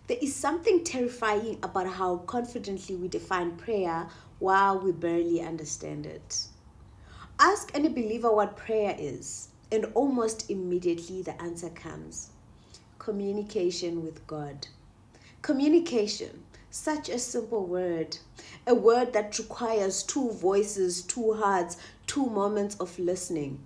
There is something terrifying about how confidently we define prayer while we barely understand it. Ask any believer what prayer is, and almost immediately the answer comes: communication with God. Communication, such a simple word, a word that requires two voices, two hearts, two moments of listening.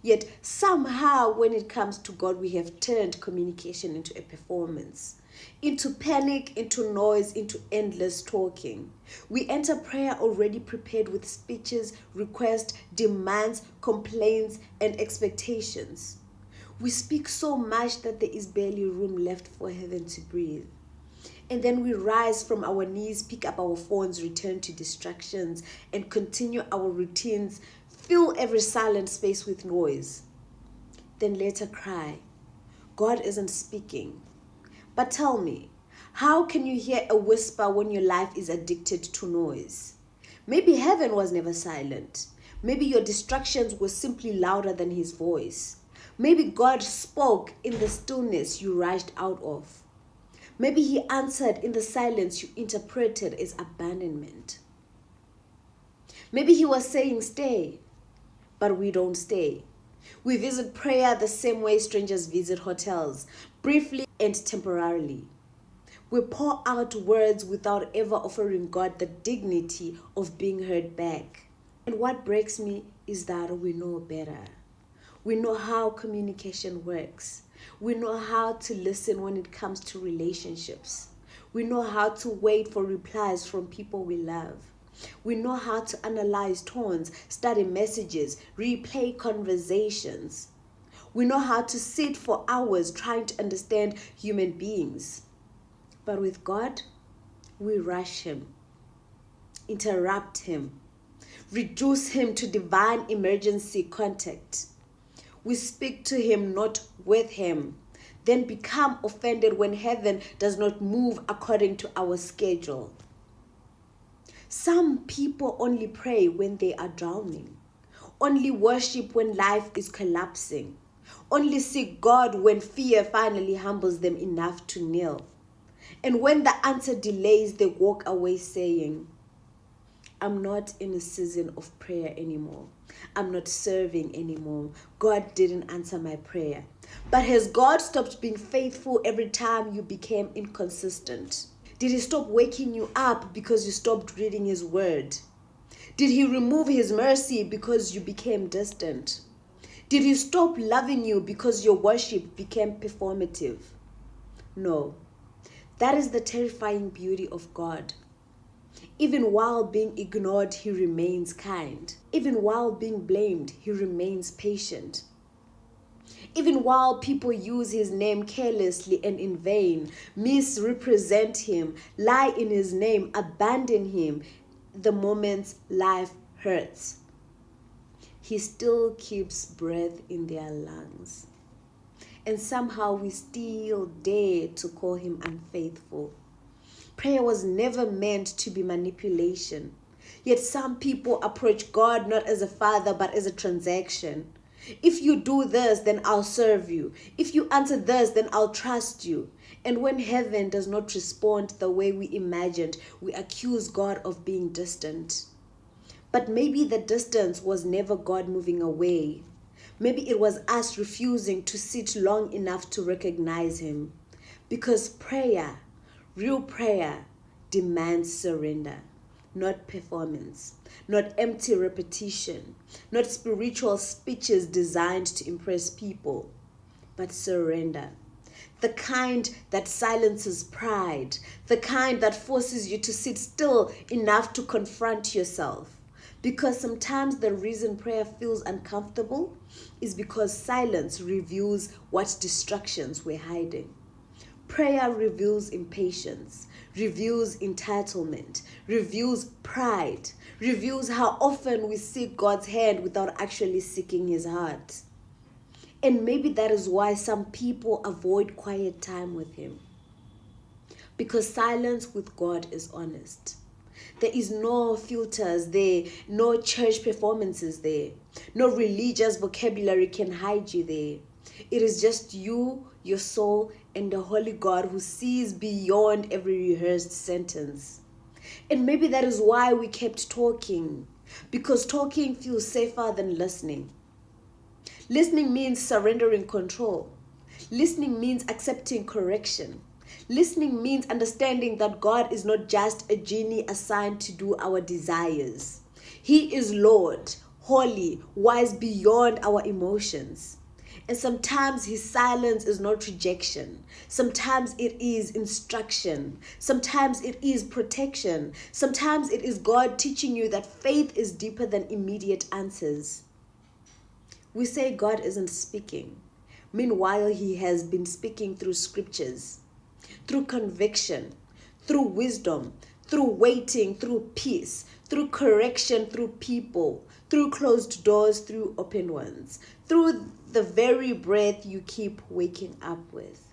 Yet somehow, when it comes to God, we have turned communication into a performance, into panic, into noise, into endless talking. We enter prayer already prepared with speeches, requests, demands, complaints, and expectations. We speak so much that there is barely room left for heaven to breathe. And then we rise from our knees, pick up our phones, return to distractions, and continue our routines, fill every silent space with noise. Then later cry, God isn't speaking. But tell me, how can you hear a whisper when your life is addicted to noise? Maybe heaven was never silent. Maybe your distractions were simply louder than his voice. Maybe God spoke in the stillness you rushed out of. Maybe he answered in the silence you interpreted as abandonment. Maybe he was saying stay, but we don't stay. We visit prayer the same way strangers visit hotels, briefly and temporarily. We pour out words without ever offering God the dignity of being heard back. And what breaks me is that we know better. We know how communication works. We know how to listen when it comes to relationships. We know how to wait for replies from people we love. We know how to analyze tones, study messages, replay conversations. We know how to sit for hours trying to understand human beings. But with God, we rush him, interrupt him, reduce him to divine emergency contact. We speak to him, not with him, then become offended when heaven does not move according to our schedule. Some people only pray when they are drowning, only worship when life is collapsing, only seek God when fear finally humbles them enough to kneel. And when the answer delays, they walk away saying, I'm not in a season of prayer anymore. I'm not serving anymore. God didn't answer my prayer. But has God stopped being faithful every time you became inconsistent? Did he stop waking you up because you stopped reading his word? Did he remove his mercy because you became distant? Did he stop loving you because your worship became performative? No. That is the terrifying beauty of God. Even while being ignored, he remains kind. Even while being blamed, he remains patient. Even while people use his name carelessly and in vain, misrepresent him, lie in his name, abandon him, the moment life hurts, he still keeps breath in their lungs. And somehow we still dare to call him unfaithful. Prayer was never meant to be manipulation. Yet some people approach God not as a father, but as a transaction. If you do this, then I'll serve you. If you answer this, then I'll trust you. And when heaven does not respond the way we imagined, we accuse God of being distant. But maybe the distance was never God moving away. Maybe it was us refusing to sit long enough to recognize him. Because prayer, real prayer, demands surrender, not performance, not empty repetition, not spiritual speeches designed to impress people, but surrender. The kind that silences pride, the kind that forces you to sit still enough to confront yourself. Because sometimes the reason prayer feels uncomfortable is because silence reveals what distractions we're hiding. Prayer reveals impatience, reveals entitlement, reveals pride, reveals how often we seek God's hand without actually seeking his heart. And maybe that is why some people avoid quiet time with him. Because silence with God is honest. There is no filters there, no church performances there, no religious vocabulary can hide you there. It is just you, your soul, and the Holy God who sees beyond every rehearsed sentence. And maybe that is why we kept talking, because talking feels safer than listening. Listening means surrendering control. Listening means accepting correction. Listening means understanding that God is not just a genie assigned to do our desires. He is Lord, holy, wise beyond our emotions. And sometimes his silence is not rejection. Sometimes it is instruction. Sometimes it is protection. Sometimes it is God teaching you that faith is deeper than immediate answers. We say God isn't speaking. Meanwhile, he has been speaking through scriptures, through conviction, through wisdom, through waiting, through peace, through correction, through people, through closed doors, through open ones, through the very breath you keep waking up with.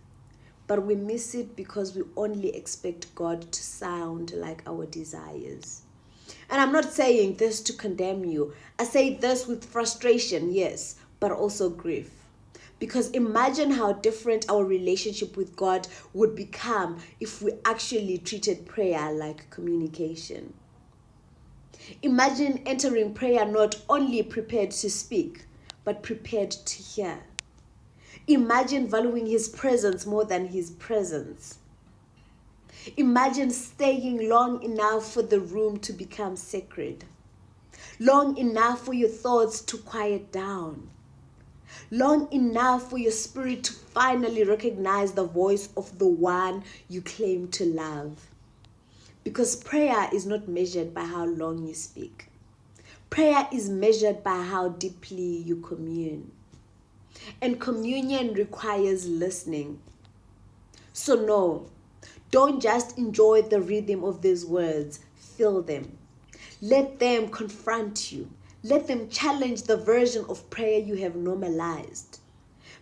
But we miss it because we only expect God to sound like our desires. And I'm not saying this to condemn you. I say this with frustration, yes, but also grief. Because imagine how different our relationship with God would become if we actually treated prayer like communication. Imagine entering prayer not only prepared to speak, but prepared to hear. Imagine valuing his presence more than his presence. Imagine staying long enough for the room to become sacred. Long enough for your thoughts to quiet down. Long enough for your spirit to finally recognize the voice of the one you claim to love. Because prayer is not measured by how long you speak. Prayer is measured by how deeply you commune. And communion requires listening. So no, don't just enjoy the rhythm of these words. Feel them. Let them confront you. Let them challenge the version of prayer you have normalized.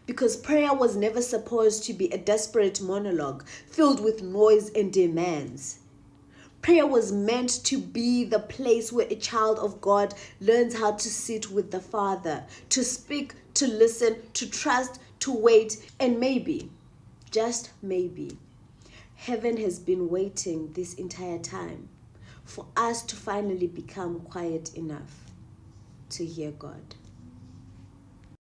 Because prayer was never supposed to be a desperate monologue filled with noise and demands. Prayer was meant to be the place where a child of God learns how to sit with the Father, to speak, to listen, to trust, to wait, and maybe, just maybe, heaven has been waiting this entire time for us to finally become quiet enough to hear God.